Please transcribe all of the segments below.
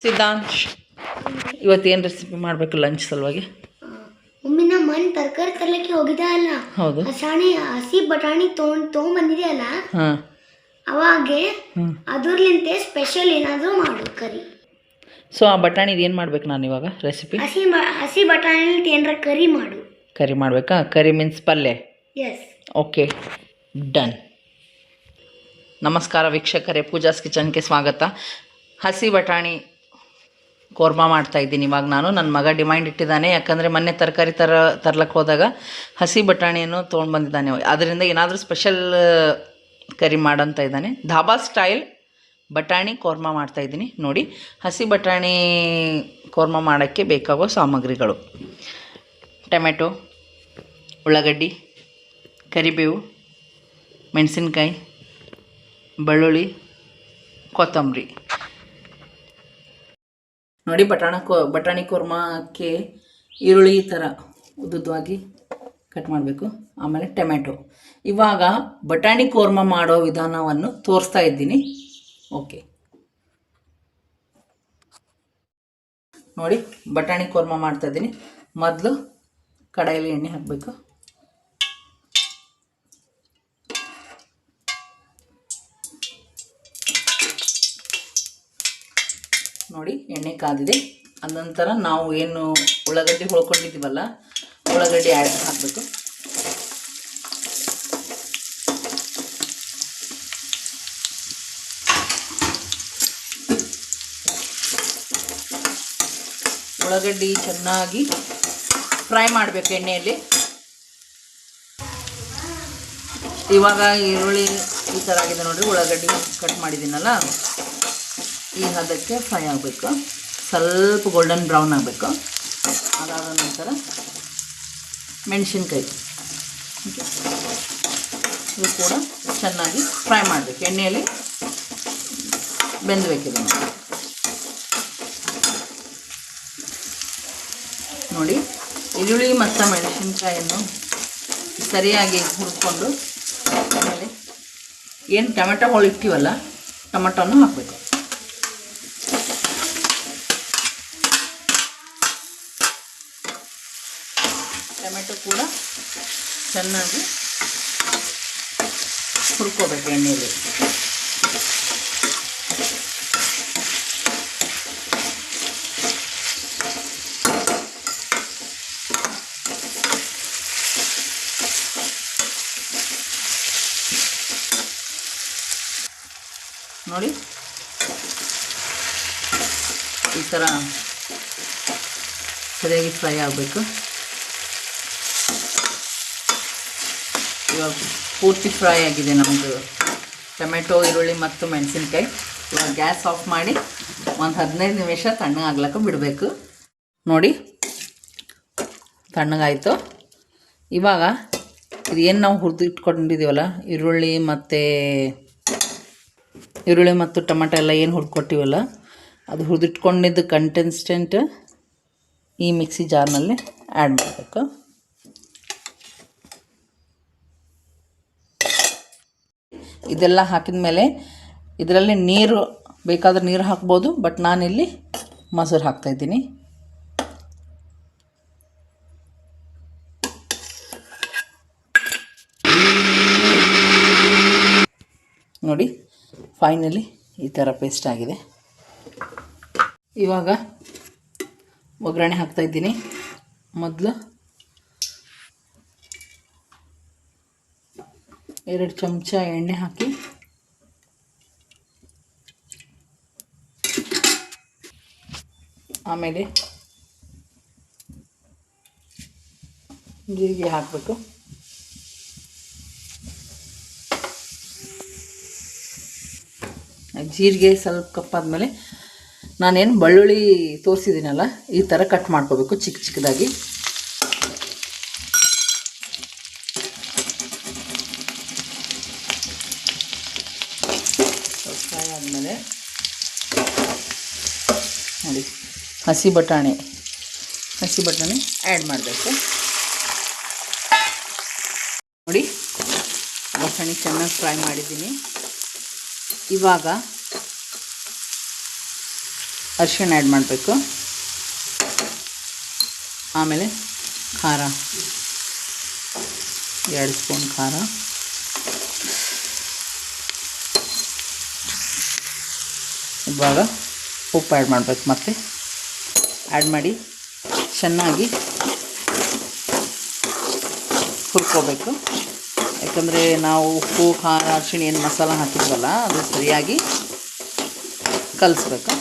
ಸಿದ್ಧಾಂಶ್ ಇವತ್ತೇನು ರೆಸಿಪಿ ಮಾಡಬೇಕು ಲಂಚ್ ಸಲುವಾಗಿ? ಒಮ್ಮೆ ನಮ್ಮ ಮನೆ ತರಕಾರಿ ತರಲಿಕ್ಕೆ ಹೋಗಿದ್ದೆ ಅಲ್ಲ. ಹೌದು. ಹಸಿ ಬಟಾಣಿ ತೊಗೊಂಬಂದಿದೆ ಅಲ್ಲ. ಹಾಂ. ಅವಾಗೆ ಅದ್ರಲಿಂತೆ ಸ್ಪೆಷಲ್ ಏನಾದರೂ ಮಾಡು ಕರಿ. ಸೊ ಆ ಬಟಾಣಿದು ಏನು ಮಾಡ್ಬೇಕು ನಾನು ಇವಾಗ ರೆಸಿಪಿ? ಹಸಿ ಬಟಾಣಿ ಏನಾರ ಕರಿ ಮಾಡು. ಕರಿ ಮಾಡಬೇಕಾ? ಕರಿ ಮೀನ್ಸ್ ಪಲ್ಯ? ಎಸ್. Okay, done. ನಮಸ್ಕಾರ ವೀಕ್ಷಕರೇ, ಪೂಜಾಸ್ ಕಿಚನ್ಗೆ ಸ್ವಾಗತ. ಹಸಿ ಬಟಾಣಿ ಕೋರ್ಮಾ ಮಾಡ್ತಾಯಿದ್ದೀನಿ ಇವಾಗ ನಾನು. ನನ್ನ ಮಗ ಡಿಮ್ಯಾಂಡ್ ಇಟ್ಟಿದ್ದಾನೆ, ಯಾಕಂದರೆ ಮೊನ್ನೆ ತರಕಾರಿ ತರ್ಲಕ್ಕೆ ಹೋದಾಗ ಹಸಿ ಬಟಾಣಿಯನ್ನು ತೊಗೊಂಡು ಬಂದಿದ್ದಾನೆ. ಅದರಿಂದ ಏನಾದರೂ ಸ್ಪೆಷಲ್ ಕರಿ ಮಾಡಂತ ಇದ್ದಾನೆ. ಧಾಬಾ ಸ್ಟೈಲ್ ಬಟಾಣಿ ಕೋರ್ಮಾ ಮಾಡ್ತಾಯಿದ್ದೀನಿ ನೋಡಿ. ಹಸಿ ಬಟಾಣಿ ಕೋರ್ಮಾ ಮಾಡೋಕ್ಕೆ ಬೇಕಾಗೋ ಸಾಮಗ್ರಿಗಳು: ಟೊಮೆಟೊ, ಉಳ್ಳಾಗಡ್ಡಿ, ಕರಿಬೇವು, ಮೆಣಸಿನ್ಕಾಯಿ, ಬೆಳ್ಳುಳ್ಳಿ, ಕೊತ್ತಂಬರಿ. ನೋಡಿ, ಬಟಾಣಿ ಕೋರ್ಮಾಕ್ಕೆ ಈರುಳ್ಳಿ ಈ ಥರ ಉದ್ದುದ್ದವಾಗಿ ಕಟ್ ಮಾಡಬೇಕು. ಆಮೇಲೆ ಟೊಮೆಟೊ. ಇವಾಗ ಬಟಾಣಿ ಕೋರ್ಮಾ ಮಾಡೋ ವಿಧಾನವನ್ನು ತೋರಿಸ್ತಾ ಇದ್ದೀನಿ. ಓಕೆ ನೋಡಿ, ಬಟಾಣಿ ಕೋರ್ಮಾ ಮಾಡ್ತಾಯಿದ್ದೀನಿ. ಮೊದಲು ಕಡಾಯಲ್ಲಿ ಎಣ್ಣೆ ಹಾಕಬೇಕು. ನೋಡಿ, ಎಣ್ಣೆ ಕಾದಿದೆ. ಅನಂತರ ನಾವು ಏನು ಉಳ್ಳಾಗಡ್ಡಿ ಹೊಳ್ಕೊಂಡಿದ್ದೀವಲ್ಲ, ಉಳ್ಳಾಗಡ್ಡಿ ಹಾಕಬೇಕು. ಉಳ್ಳಾಗಡ್ಡಿ ಚೆನ್ನಾಗಿ ಫ್ರೈ ಮಾಡಬೇಕು ಎಣ್ಣೆಯಲ್ಲಿ. ಇವಾಗ ಈರುಳ್ಳಿ ಈ ಥರ ಆಗಿದೆ ನೋಡಿರಿ. ಉಳ್ಳಾಗಡ್ಡಿ ಕಟ್ ಮಾಡಿದ್ದೀನಲ್ಲ, ಈ ಹದಕ್ಕೆ ಫ್ರೈ ಆಗಬೇಕು. ಸ್ವಲ್ಪ ಗೋಲ್ಡನ್ ಬ್ರೌನ್ ಆಗಬೇಕು. ಅದಾದ ನಂತರ ಮೆಣಸಿನ್ಕಾಯಿ ಇದು ಕೂಡ ಚೆನ್ನಾಗಿ ಫ್ರೈ ಮಾಡಬೇಕು. ಎಣ್ಣೆಯಲ್ಲಿ ಬೆಂದಬೇಕಿದೆ ನೋಡಿ. ಈರುಳ್ಳಿ ಮತ್ತು ಮೆಣಸಿನ್ಕಾಯನ್ನು ಸರಿಯಾಗಿ ಹುರ್ಕೊಂಡು ಆಮೇಲೆ ಏನು ಟೊಮೆಟೊ ಹೋಳು ಇಟ್ಟಿವಲ್ಲ, ಟೊಮೆಟೊನ್ನು ಹಾಕಬೇಕು. ಟೊಮೆಟೊ ಕೂಡ ಚೆನ್ನಾಗಿ ಹುರ್ಕೋಬೇಕು ಎಣ್ಣೆಯಲ್ಲಿ. ನೋಡಿ, ಈ ಥರ ಸರಿಯಾಗಿ ಫ್ರೈ ಆಗಬೇಕು. ಇವಾಗ ಪೂರ್ತಿ ಫ್ರೈ ಆಗಿದೆ ನಮ್ಮದು ಟೊಮೆಟೊ, ಈರುಳ್ಳಿ ಮತ್ತು ಮೆಣಸಿನ್ಕಾಯಿ. ಇವಾಗ ಗ್ಯಾಸ್ ಆಫ್ ಮಾಡಿ ಒಂದು 15 ನಿಮಿಷ ತಣ್ಣಗಾಗ್ಲಿಕ್ಕೆ ಬಿಡಬೇಕು. ನೋಡಿ, ತಣ್ಣಗಾಯಿತು. ಇವಾಗ ಇದೇನು ನಾವು ಹುರಿದು ಇಟ್ಕೊಂಡಿದ್ದೀವಲ್ಲ, ಈರುಳ್ಳಿ ಮತ್ತು ಟೊಮೆಟೊ ಎಲ್ಲ ಏನು ಹುರ್ಕೊಟ್ಟಿವಲ್ಲ, ಅದು ಹುರಿದಿಟ್ಕೊಂಡಿದ್ದು ಕಂಟೆನ್ಸ್ಟೆಂಟ್ ಈ ಮಿಕ್ಸಿ ಜಾರ್ನಲ್ಲಿ ಆ್ಯಡ್ ಮಾಡಬೇಕು. ಇದೆಲ್ಲ ಹಾಕಿದ ಮೇಲೆ ಇದರಲ್ಲಿ ನೀರು ಬೇಕಾದ್ರೆ ನೀರು ಹಾಕ್ಬೋದು, ಬಟ್ ನಾನಿಲ್ಲಿ ಮೊಸರು ಹಾಕ್ತಾಯಿದ್ದೀನಿ. ನೋಡಿ, ಫೈನಲಿ ಈ ಥರ ಪೇಸ್ಟ್ ಆಗಿದೆ. ಇವಾಗ ಒಗ್ಗರಣೆ ಹಾಕ್ತಾಯಿದ್ದೀನಿ. ಮೊದಲು 2 ಚಮಚ ಎಣ್ಣೆ ಹಾಕಿ ಆಮೇಲೆ ಜೀರಿಗೆ ಹಾಕಬೇಕು. ಜೀರಿಗೆ ಸ್ವಲ್ಪ ಕಪ್ಪಾದ್ಮೇಲೆ ನಾನೇನು ಬೆಳ್ಳುಳ್ಳಿ ತೋರಿಸಿದ್ದೀನಲ್ಲ, ಈ ಥರ ಕಟ್ ಮಾಡ್ಕೋಬೇಕು ಚಿಕ್ಕ ಚಿಕ್ಕದಾಗಿ. ಫ್ರೈ ಆದಮೇಲೆ ನೋಡಿ, ಹಸಿ ಬಟಾಣಿ ಆ್ಯಡ್ ಮಾಡಬೇಕು. ನೋಡಿ, ಬಟಾಣಿ ಚೆನ್ನಾಗಿ ಫ್ರೈ ಮಾಡಿದ್ದೀನಿ. ಇವಾಗ ಅರಿಶಿಣ ಆ್ಯಡ್ ಮಾಡಬೇಕು. ಆಮೇಲೆ ಖಾರ 2 ಸ್ಪೂನ್ ಖಾರ, ಇವಾಗ ಉಪ್ಪು ಆ್ಯಡ್ ಮಾಡಬೇಕು. ಮತ್ತೆ ಆ್ಯಡ್ ಮಾಡಿ ಚೆನ್ನಾಗಿ ಹುರ್ಕೋಬೇಕು. ಯಾಕಂದರೆ ನಾವು ಉಪ್ಪು ಖಾರ ಅರಿಶಿಣ ಏನು ಮಸಾಲ ಹಾಕಿದ್ವಲ್ಲ ಅದು ಸರಿಯಾಗಿ ಕಲಿಸ್ಬೇಕು.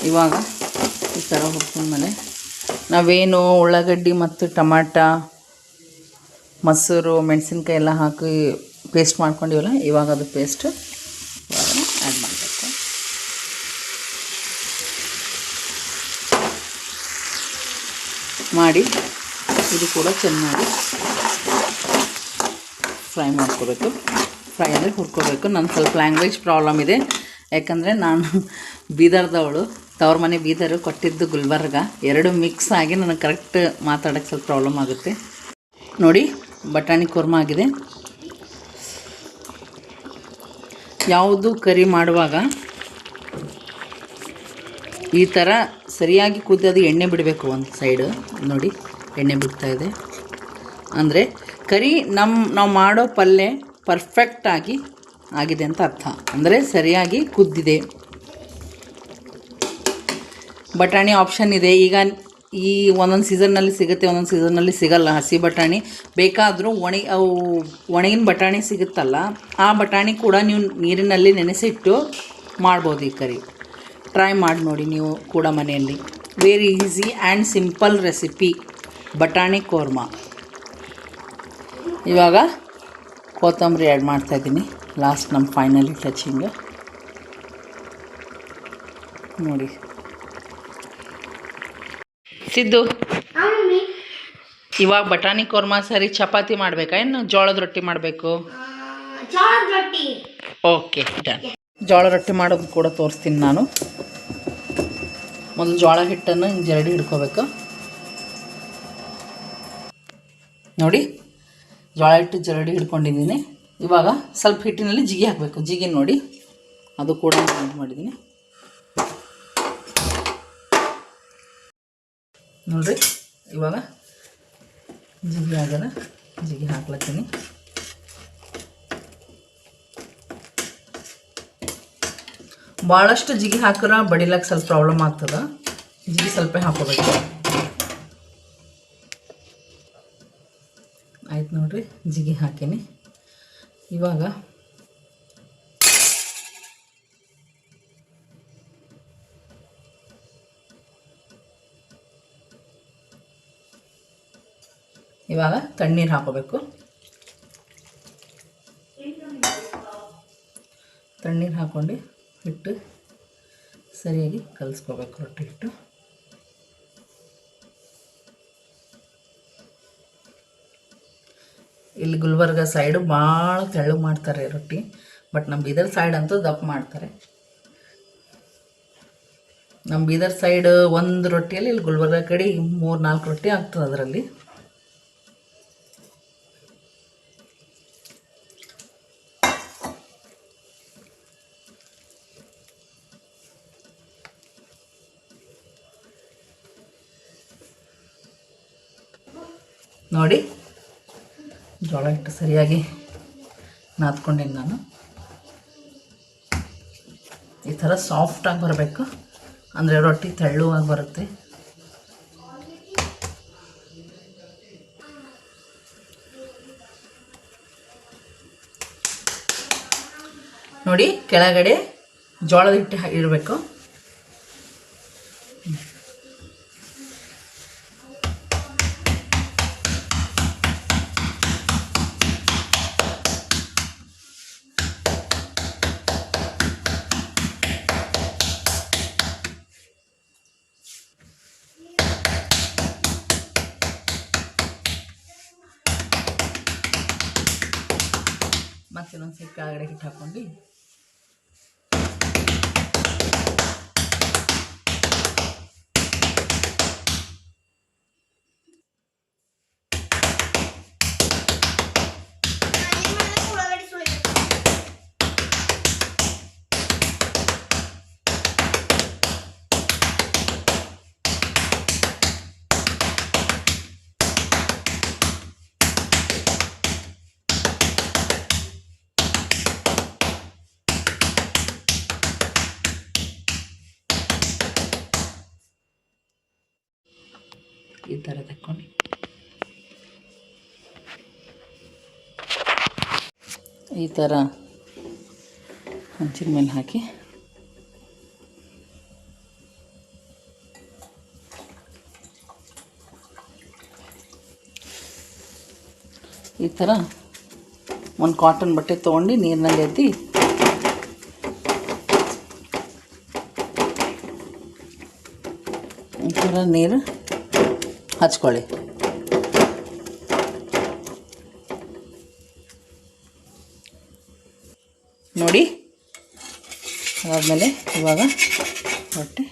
ಇವಾಗ ಈ ಥರ ಹುರ್ಕೊಂಡ್ಮೇಲೆ ನಾವೇನು ಉಳ್ಳಾಗಡ್ಡಿ ಮತ್ತು ಟಮಾಟ, ಮೊಸರು, ಮೆಣಸಿನ್ಕಾಯಿ ಎಲ್ಲ ಹಾಕಿ ಪೇಸ್ಟ್ ಮಾಡ್ಕೊಂಡಿವಲ್ಲ, ಇವಾಗ ಅದು ಪೇಸ್ಟ್ ಇವಾಗ ಆ್ಯಡ್ ಮಾಡಬೇಕು. ಮಾಡಿ ಇದು ಕೂಡ ಚೆನ್ನಾಗಿ ಫ್ರೈ ಮಾಡ್ಕೋಬೇಕು. ಫ್ರೈ ಅಂದರೆ ಹುರ್ಕೋಬೇಕು. ನನ್ನ ಸ್ವಲ್ಪ ಲ್ಯಾಂಗ್ವೇಜ್ ಪ್ರಾಬ್ಲಮ್ ಇದೆ, ಯಾಕಂದರೆ ನಾನು ಬೀದರ್ದವಳು, ತವ್ರ ಮನೆ ಬೀದರು, ಕೊಟ್ಟಿದ್ದು ಗುಲ್ಬರ್ಗ, ಎರಡು ಮಿಕ್ಸ್ ಆಗಿ ನನಗೆ ಕರೆಕ್ಟ್ ಮಾತಾಡೋಕ್ಕೆ ಸ್ವಲ್ಪ ಪ್ರಾಬ್ಲಮ್ ಆಗುತ್ತೆ. ನೋಡಿ ಬಟಾಣಿ ಕುರ್ಮ ಆಗಿದೆ. ಯಾವುದು ಕರಿ ಮಾಡುವಾಗ ಈ ಥರ ಸರಿಯಾಗಿ ಕುದಿಯೋದು ಎಣ್ಣೆ ಬಿಡಬೇಕು. ಒಂದು ಸೈಡು ನೋಡಿ ಎಣ್ಣೆ ಬಿಡ್ತಾಯಿದೆ ಅಂದರೆ ಕರಿ ನಾವು ಮಾಡೋ ಪಲ್ಯ ಪರ್ಫೆಕ್ಟಾಗಿ ಆಗಿದೆ ಅಂತ ಅರ್ಥ. ಅಂದರೆ ಸರಿಯಾಗಿ ಕುದ್ದಿದೆ. ಬಟಾಣಿ ಆಪ್ಷನ್ ಇದೆ. ಈಗ ಈ ಒಂದೊಂದು ಸೀಸನ್ನಲ್ಲಿ ಸಿಗುತ್ತೆ, ಒಂದೊಂದು ಸೀಸನ್ನಲ್ಲಿ ಸಿಗಲ್ಲ ಹಸಿ ಬಟಾಣಿ. ಬೇಕಾದರೂ ಒಣಗಿನ ಬಟಾಣಿ ಸಿಗುತ್ತಲ್ಲ, ಆ ಬಟಾಣಿ ಕೂಡ ನೀವು ನೀರಿನಲ್ಲಿ ನೆನೆಸಿಟ್ಟು ಮಾಡ್ಬೋದು ಈ ಕರಿ. ಟ್ರೈ ಮಾಡಿ ನೋಡಿ ನೀವು ಕೂಡ ಮನೆಯಲ್ಲಿ. Very easy and simple recipe ಬಟಾಣಿ ಕೋರ್ಮ. ಇವಾಗ ಕೊತ್ತಂಬರಿ ಆ್ಯಡ್ ಮಾಡ್ತಾಯಿದ್ದೀನಿ, ಲಾಸ್ಟ್ ನಮ್ಮ ಫೈನಲಿ ಟಚಿಂಗ್ ನೋಡಿ. ಸಿದ್ದು, ಇವಾಗ ಬಟಾಣಿ ಕೋರ್ಮ ಸರಿ ಚಪಾತಿ ಮಾಡಬೇಕಾ ಏನು ಜೋಳದ ರೊಟ್ಟಿ ಮಾಡಬೇಕು? Okay done. ಜೋಳ ರೊಟ್ಟಿ ಮಾಡೋದು ಕೂಡ ತೋರಿಸ್ತೀನಿ ನಾನು. ಮೊದಲು ಜೋಳ ಹಿಟ್ಟನ್ನು ಹಿಂಗೆ ಜರಡಿ ಹಿಡ್ಕೋಬೇಕು. ನೋಡಿ ಜೋಳ ಹಿಟ್ಟು ಜರಡಿ ಹಿಡ್ಕೊಂಡಿದ್ದೀನಿ. ಇವಾಗ ಸ್ವಲ್ಪ ಹಿಟ್ಟಿನಲ್ಲಿ ಜಿಗಿ ಹಾಕಬೇಕು. ಜಿಗಿ ನೋಡಿ ಅದು ಕೂಡ ಮಾಡಿದ್ದೀನಿ ನೋಡಿರಿ. ಇವಾಗ ಜಿಗಿ ಆಗಲ್ಲ, ಜಿಗಿ ಹಾಕ್ಲತ್ತೀನಿ. ಭಾಳಷ್ಟು ಜಿಗಿ ಹಾಕಿದ್ರೆ ಬಡಿಲಕ್ಕೆ ಸ್ವಲ್ಪ ಪ್ರಾಬ್ಲಮ್ ಆಗ್ತದೆ. ಜಿಗಿ ಸ್ವಲ್ಪ ಹಾಕೋಬೇಕು. ಆಯ್ತು ನೋಡಿರಿ, ಜಿಗಿ ಹಾಕೀನಿ. ಇವಾಗ ತಣ್ಣೀರು ಹಾಕೋಬೇಕು. ತಣ್ಣೀರು ಹಾಕ್ಕೊಂಡು ಹಿಟ್ಟು ಸರಿಯಾಗಿ ಕಲಿಸ್ಕೋಬೇಕು. ರೊಟ್ಟಿ ಹಿಟ್ಟು ಇಲ್ಲಿ ಗುಲ್ಬರ್ಗ ಸೈಡು ಭಾಳ ತೆಳ್ಳಗೆ ಮಾಡ್ತಾರೆ ರೊಟ್ಟಿ, ಬಟ್ ನಮ್ಮ ಬೀದರ್ ಸೈಡ್ ಅಂತೂ ದಪ್ಪ ಮಾಡ್ತಾರೆ. ನಮ್ಮ ಬೀದರ್ ಸೈಡ್ ಒಂದು ರೊಟ್ಟಿಯಲ್ಲಿ ಇಲ್ಲಿ ಗುಲ್ಬರ್ಗ ಕಡೆ 3-4 ರೊಟ್ಟಿ ಆಗ್ತದೆ ಅದರಲ್ಲಿ. ನೋಡಿ ಜೋಳ ಹಿಟ್ಟು ಸರಿಯಾಗಿ ನಾದ್ಕೊಂಡೇನಿ ನಾನು. ಈ ಥರ ಸಾಫ್ಟಾಗಿ ಬರಬೇಕು, ಅಂದರೆ ರೊಟ್ಟಿ ತೆಳ್ಳುವಾಗಿ ಬರುತ್ತೆ. ನೋಡಿ ಕೆಳಗಡೆ ಜೋಳದ ಹಿಟ್ಟು ಇಡಬೇಕು. ಮತ್ತು ಇನ್ನೊಂದು ಸ್ವಲ್ಪ ಕೆಳಗಡೆ ಹಿಟ್ಟು ಹಾಕ್ಕೊಂಡು ಈ ಥರ ತಕ್ಕೊಂಡು ಈ ಥರ ಹಂಚಿನ ಮೇಲೆ ಹಾಕಿ ಈ ಥರ ಒಂದು ಕಾಟನ್ ಬಟ್ಟೆ ತೊಗೊಂಡು ನೀರಿನಲ್ಲಿ ಎದ್ದು ಈ ಥರ ನೀರು ಹಚ್ಕೊಳ್ಳಿ. ನೋಡಿ, ಅದಾದಮೇಲೆ ಇವಾಗ ಹೊಟ್ಟೆ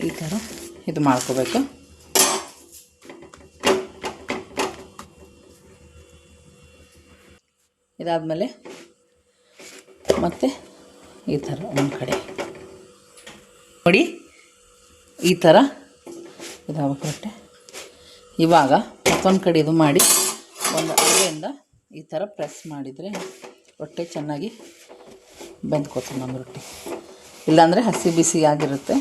ಈ ಥರ ಇದು ಮಾಡ್ಕೋಬೇಕು. ಇದಾದಮೇಲೆ ಮತ್ತೆ ಈ ಥರ ಒಂದು ಕಡೆ ನೋಡಿ, ಈ ಥರ ಇದಾಗಬೇಕು ಹೊಟ್ಟೆ. ಇವಾಗ ಮತ್ತೊಂದು ಕಡೆ ಇದು ಮಾಡಿ ಒಂದು ಅಡುಗೆಯಿಂದ ಈ ಥರ ಪ್ರೆಸ್ ಮಾಡಿದರೆ ರೊಟ್ಟಿ ಚೆನ್ನಾಗಿ ಬೆಂದ್ಕೋತದೆ ನಮ್ಮ ರೊಟ್ಟಿ. ಇಲ್ಲಾಂದರೆ ಹಸಿ ಬಿಸಿ ಆಗಿರುತ್ತೆ.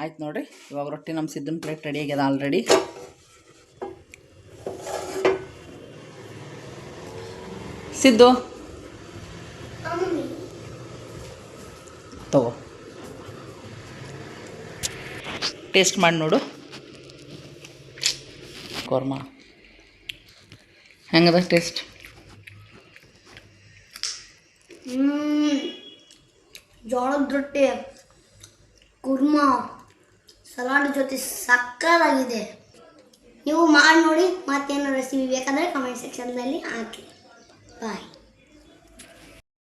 ಆಯ್ತು ನೋಡಿರಿ, ಇವಾಗ ರೊಟ್ಟಿ ನಮ್ಮ ಸಿದ್ದನ ಪ್ಲೇಟ್ ರೆಡಿ ಆಗ್ಯದ ಆಲ್ರೆಡಿ. ಸಿದ್ದು ತಗೋ, ಟೇಸ್ಟ್ ಮಾಡಿ ನೋಡು. ಕೋರ್ಮಾ ಹೆಂಗದ ಟೇಸ್ಟ್? ಜೋಳದ ರೊಟ್ಟಿ ಕುರ್ಮಾ ಸಲಾಡ್ ಜೊತೆ ಸಕ್ಕತ್ತಾಗಿದೆ. ನೀವು ಮಾಡಿ ನೋಡಿ. ಮತ್ತೇನು ರೆಸಿಪಿ ಬೇಕಾದರೆ ಕಮೆಂಟ್ ಸೆಕ್ಷನ್ನಲ್ಲಿ ಹಾಕಿ. ಬಾಯ್.